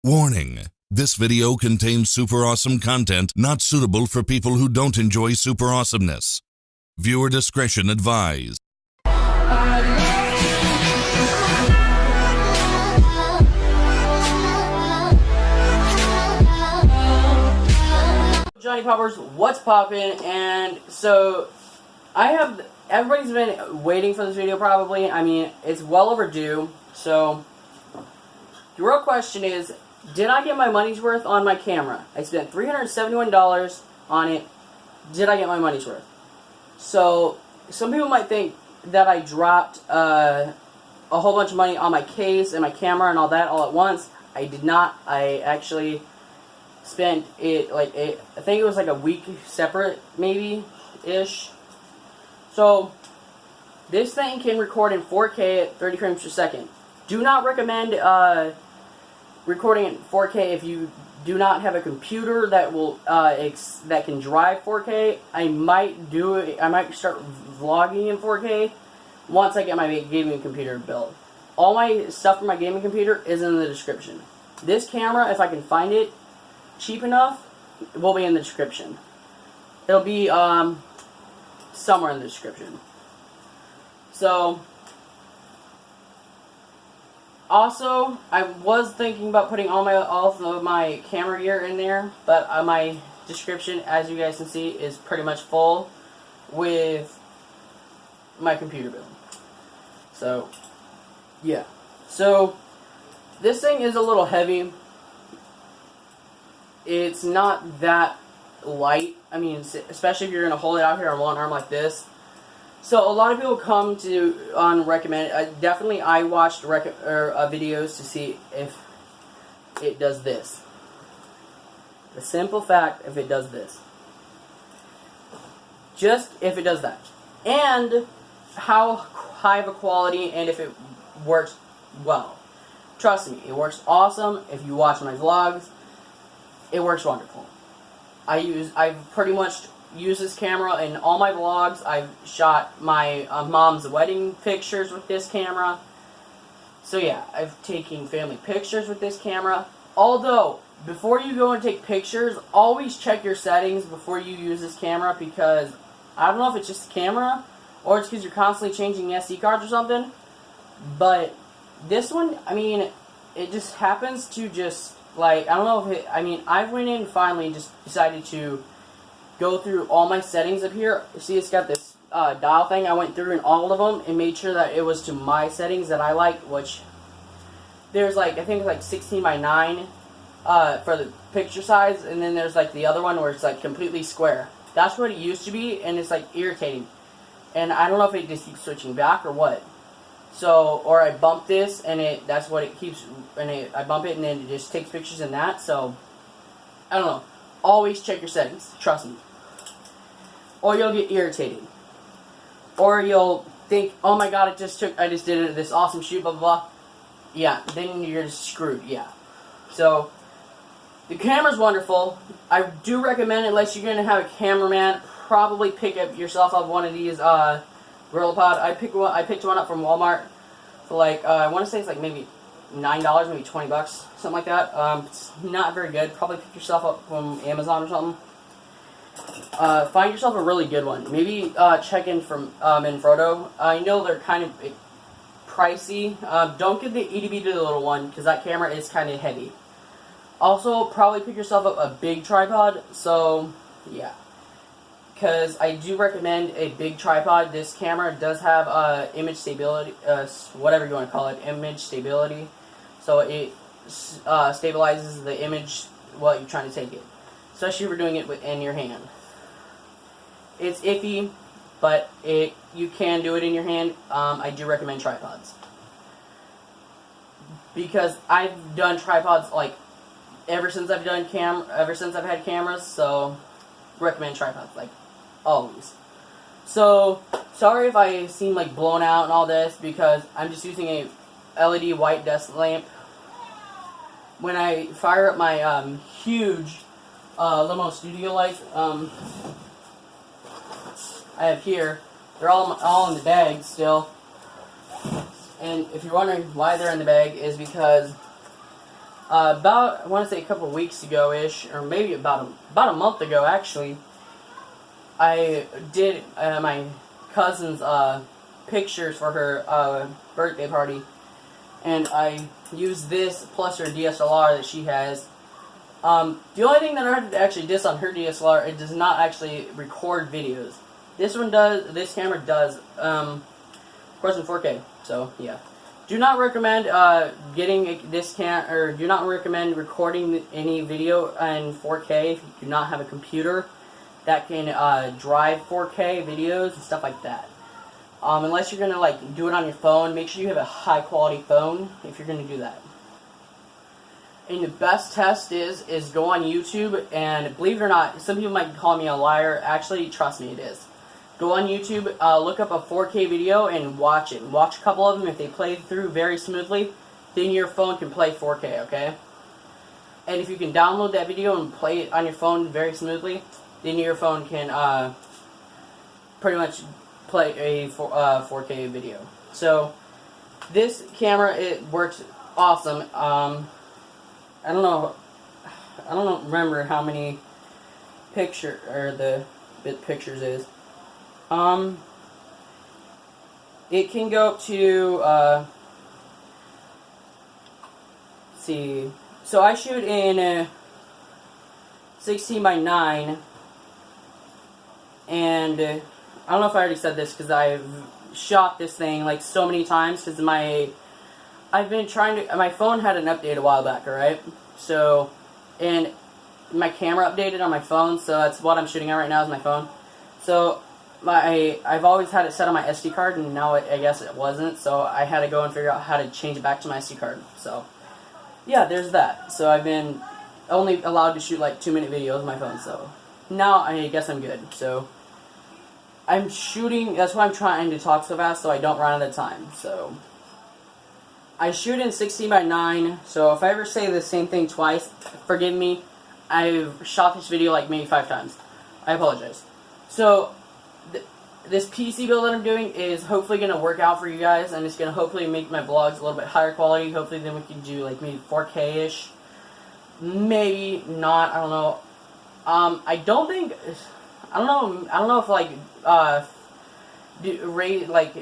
Warning: this video contains super awesome content not suitable for people who don't enjoy super awesomeness. Viewer discretion advised. Johnny Poppers, what's poppin'? And so everybody's been waiting for this video probably. I mean, it's well overdue. So the real question is, did I get my money's worth on my camera? I spent $371 on it. Did I get my money's worth? So some people might think that I dropped a whole bunch of money on my case and my camera and all that all at once. I did not. I actually spent it I think it was like a week separate, maybe-ish. So this thing can record in 4K at 30 frames per second. Do not recommend recording in 4K if you do not have a computer that will that can drive 4K. I might do it. I might start vlogging in 4K once I get my gaming computer built. All my stuff for my gaming computer is in the description. This camera, if I can find it cheap enough, it will be in the description. It'll be somewhere in the description. So also, I was thinking about putting all of my camera gear in there, but my description, as you guys can see, is pretty much full with my computer build. So yeah. So this thing is a little heavy. It's not that light. I mean, especially if you're gonna hold it out here on one arm like this. So a lot of people come to recommend. Definitely, I watched videos to see if it does this. The simple fact, if it does this, just if it does that, and how high of a quality, and if it works well. Trust me, it works awesome. If you watch my vlogs, it works wonderful. I've pretty much use this camera in all my vlogs. I've shot my mom's wedding pictures with this camera. So yeah, I've taken family pictures with this camera. Although, before you go and take pictures, always check your settings before you use this camera, because I don't know if it's just the camera or it's because you're constantly changing SD cards or something, but this one, I mean, it just happens to just, I don't know if it, I mean, I went in and finally just decided to go through all my settings up here. See, it's got this dial thing. I went through in all of them and made sure that it was to my settings that I like, which there's I think it's 16 by 9 for the picture size, and then there's the other one where it's completely square. That's what it used to be, and it's irritating. And I don't know if it just keeps switching back or what. So, or I bump this and that's what it keeps, and I bump it and then it just takes pictures in that. So I don't know. Always check your settings. Trust me. Or you'll get irritated. Or you'll think, oh my god, I just did this awesome shoot, blah, blah, blah. Yeah, then you're just screwed, yeah. So, the camera's wonderful. I do recommend, unless you're going to have a cameraman, probably pick yourself up one of these GorillaPod. I picked one up from Walmart for I want to say it's maybe $9, maybe $20, something like that. It's not very good. Probably pick yourself up from Amazon or something. Find yourself a really good one. Maybe check in from Manfrotto. I know they're kind of pricey. Don't get the EDB to the little one, because that camera is kind of heavy. Also, probably pick yourself up a big tripod. So yeah, because I do recommend a big tripod. This camera does have image stability, whatever you want to call it, image stability. So it stabilizes the image while you're trying to take it, especially if you're doing it in your hand. It's iffy, but you can do it in your hand. I do recommend tripods, because I've done tripods ever since I've had cameras. So recommend tripods always. So sorry if I seem blown out and all this, because I'm just using a LED white desk lamp. When I fire up my huge limo studio lights, I have here, they're all in the bag still. And if you're wondering why they're in the bag, is because about, I want to say a couple weeks ago-ish, or maybe about a month ago actually, I did my cousin's pictures for her birthday party, and I used this plus her DSLR that she has. The only thing that I heard actually diss on her DSLR, it does not actually record videos. This one does. This camera does. Of course in 4K. So yeah, do not recommend getting this do not recommend recording any video in 4K if you do not have a computer that can drive 4K videos and stuff like that. Unless you're gonna like do it on your phone, make sure you have a high quality phone if you're gonna do that. And the best test is go on YouTube, and believe it or not, some people might call me a liar. Actually, trust me, it is. Go on YouTube, look up a 4K video and watch it. Watch a couple of them. If they play through very smoothly, then your phone can play 4K, okay? And if you can download that video and play it on your phone very smoothly, then your phone can pretty much play a 4K video. So this camera, it works awesome. I don't remember how many pictures is. It can go up to let's see. So I shoot in 16 by 9, and I don't know if I already said this because I've shot this thing like so many times because my phone had an update a while back, alright? So, and my camera updated on my phone, so that's what I'm shooting at right now is my phone. So, I've always had it set on my SD card, and now I guess it wasn't, so I had to go and figure out how to change it back to my SD card. So, yeah, there's that. So I've been only allowed to shoot like 2-minute videos on my phone, so now I guess I'm good. So, I'm shooting, that's why I'm trying to talk so fast so I don't run out of time, so I shoot in 16 by 9, so if I ever say the same thing twice, forgive me. I've shot this video like maybe 5 times. I apologize. So, this PC build that I'm doing is hopefully going to work out for you guys, and it's going to hopefully make my vlogs a little bit higher quality. Hopefully then we can do like maybe 4K-ish. Maybe not, I don't know. I don't know if like,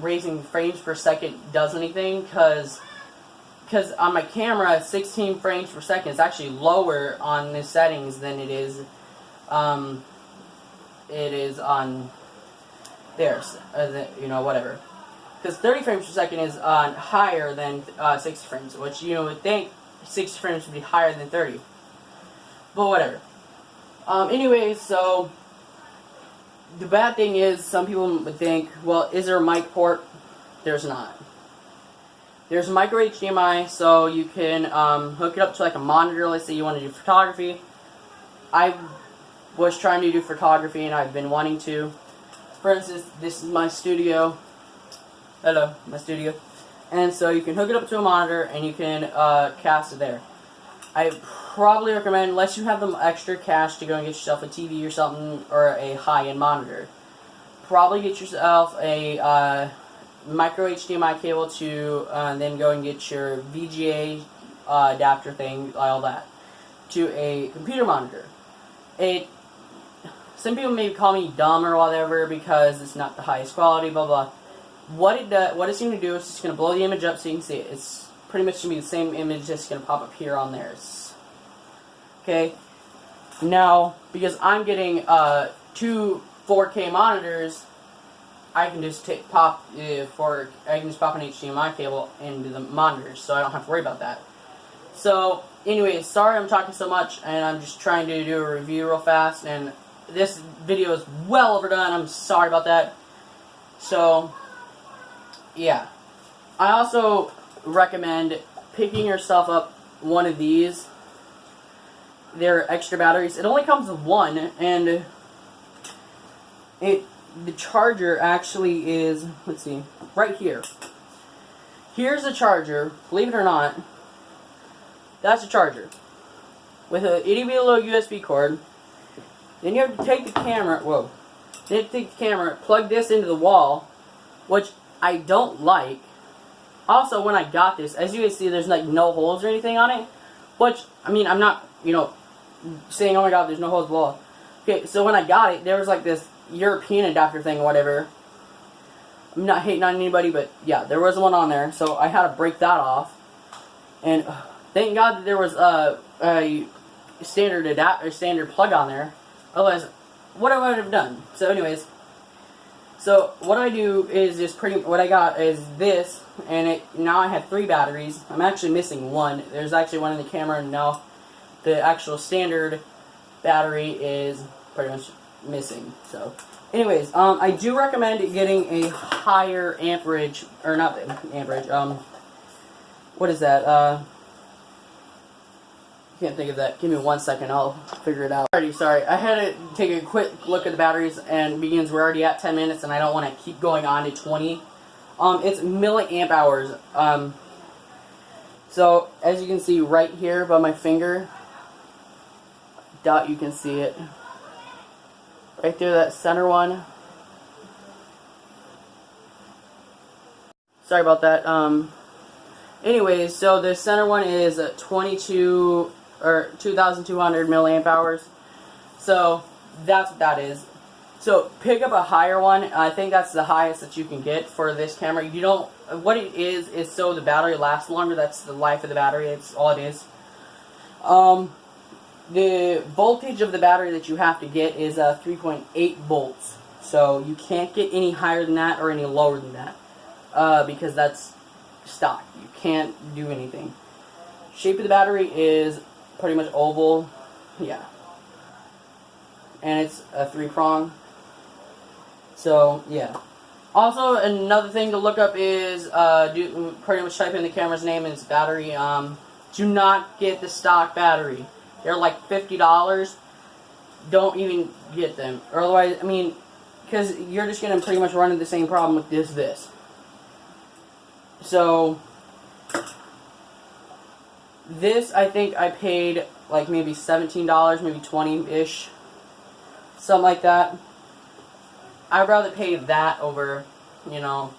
raising frames per second does anything, because on my camera 16 frames per second is actually lower on the settings than it is on theirs, you know, whatever, because 30 frames per second is higher than 60 frames, which you would think 60 frames would be higher than 30, but whatever. Anyways, so the bad thing is, some people would think, well, is there a mic port? There's not. There's a micro HDMI, so you can hook it up to like a monitor. Let's say you want to do photography. I was trying to do photography, and I've been wanting to. For instance, this is my studio. Hello, my studio. And so you can hook it up to a monitor, and you can cast it there. I probably recommend, unless you have the extra cash to go and get yourself a TV or something, or a high-end monitor, probably get yourself a micro HDMI cable to then go and get your VGA adapter thing, all that, to a computer monitor. Some people may call me dumb or whatever because it's not the highest quality, blah blah. What it's going to do is it's going to blow the image up so you can see it. It's pretty much going to be the same image that's going to pop up here on theirs. Okay. Now, because I'm getting 2 4K monitors, I can just pop an HDMI cable into the monitors, so I don't have to worry about that. So, anyways, sorry I'm talking so much, and I'm just trying to do a review real fast, and this video is well overdone. I'm sorry about that. So, yeah. I also recommend picking yourself up one of these. They're extra batteries. It only comes with one, and the charger actually is, let's see, right here. Here's the charger. Believe it or not, that's a charger with a itty-bitty little USB cord. Then you have to take the camera, then you have to take the camera, plug this into the wall, which I don't like. Also, when I got this, as you can see, there's like no holes or anything on it, Which, I mean, I'm not, you know, saying, oh my god, there's no holds below. Okay, so when I got it, there was like this European adapter thing or whatever. I'm not hating on anybody, but yeah, there was one on there, so I had to break that off. And thank God that there was a standard plug on there. Otherwise, what I would have done. So anyways, so what I do is just what I got is this, and now I have 3 batteries. I'm actually missing one. There's actually one in the camera, and now the actual standard battery is pretty much missing. So anyways, I do recommend getting a higher amperage, or not amperage, what is that, can't think of that. Give me 1 second, I'll figure it out. Alrighty, sorry. I had to take a quick look at the batteries, and begins we're already at 10 minutes, and I don't want to keep going on to 20. It's milliamp hours. So, as you can see right here by my finger, you can see it. Right there, that center one. Sorry about that. Anyways, so the center one is 2,200 milliamp hours. So that's what that is. So pick up a higher one. I think that's the highest that you can get for this camera. You don't. What it is so the battery lasts longer. That's the life of the battery. It's all it is. The voltage of the battery that you have to get is 3.8 volts. So you can't get any higher than that or any lower than that, because that's stock. You can't do anything. Shape of the battery is pretty much oval, yeah, and it's a 3-prong. So yeah. Also, another thing to look up is pretty much type in the camera's name and its battery. Do not get the stock battery. They're like $50. Don't even get them, or otherwise, I mean, because you're just gonna pretty much run into the same problem with this. So this, I think I paid like maybe $17, maybe 20-ish, something like that. I'd rather pay that over, you know,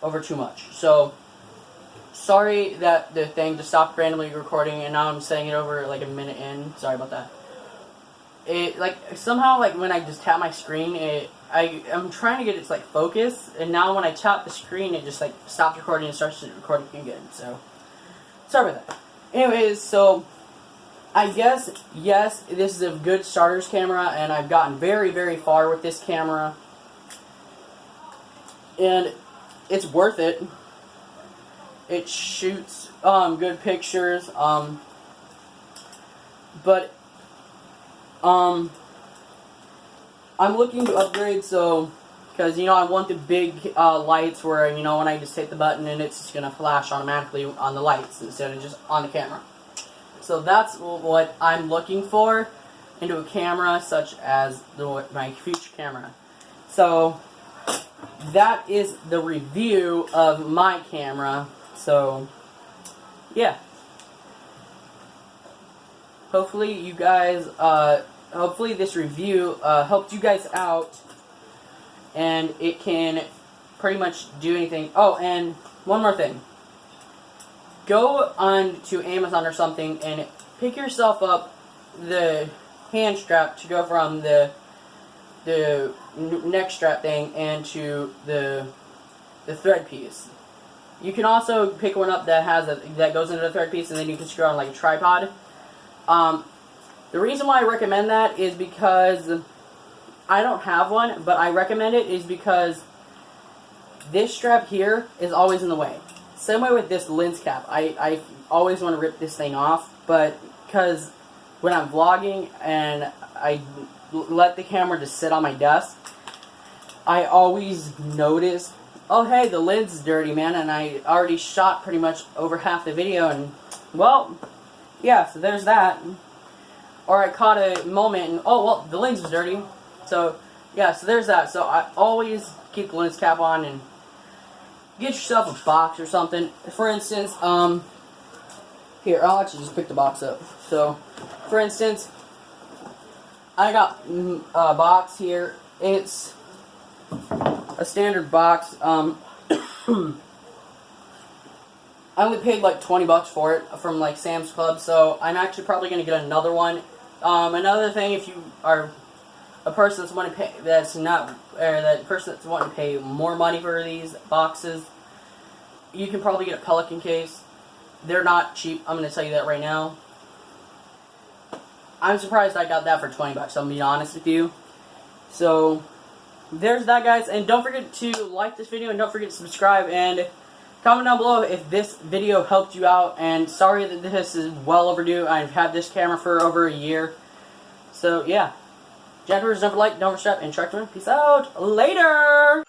over too much. So sorry that the thing just stopped randomly recording, and now I'm saying it over like a minute in. Sorry about that. It like somehow like when I just tap my screen, I'm trying to get it to like focus, and now when I tap the screen, it just like stops recording and starts recording again. So sorry about that. Anyways, so I guess yes, this is a good starter's camera, and I've gotten very, very far with this camera, and it's worth it. It shoots good pictures, but I'm looking to upgrade, so because you know I want the big lights where you know when I just hit the button and it's just gonna flash automatically on the lights instead of just on the camera. So that's what I'm looking for into a camera such as my future camera. So that is the review of my camera. So yeah, hopefully you guys, hopefully this review helped you guys out, and it can pretty much do anything. Oh, and one more thing. Go on to Amazon or something and pick yourself up the hand strap to go from the neck strap thing and to the thread piece. You can also pick one up that has that goes into the thread piece, and then you can screw on like a tripod. The reason why I recommend that is because I don't have one, but I recommend it is because this strap here is always in the way. Same way with this lens cap. I always want to rip this thing off, but because when I'm vlogging and I let the camera just sit on my desk, I always notice, oh hey, the lens is dirty, man, and I already shot pretty much over half the video, and well, yeah, so there's that. Or I caught a moment and, oh well, the lens is dirty. So yeah, so there's that. So I always keep the lens cap on, and get yourself a box or something. For instance, here, I'll actually just pick the box up. So, for instance, I got a box here. It's a standard box. I I only paid like 20 bucks for it from like Sam's Club, so I'm actually probably going to get another one. Another thing, if you are a person that's wanting to pay, that person that's wanting to pay more money for these boxes, you can probably get a Pelican case. They're not cheap, I'm going to tell you that right now. I'm surprised I got that for 20 bucks, I'm going to be honest with you. So, there's that, guys, and don't forget to like this video, and don't forget to subscribe, and comment down below if this video helped you out, and sorry that this is well overdue. I've had this camera for over a year. So, yeah. Jaguars, don't forget, don't forget, and Sharkman, peace out. Later!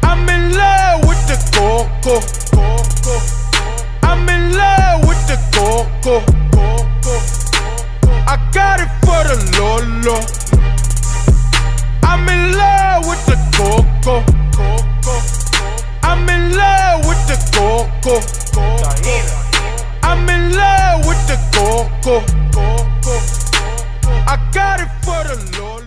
I'm in love with the coco. I'm in love with the coco. I got it for the Lolo. I'm in love with the coco. I'm in love with the coco. I'm in love with the coco. I got it for the Lolo.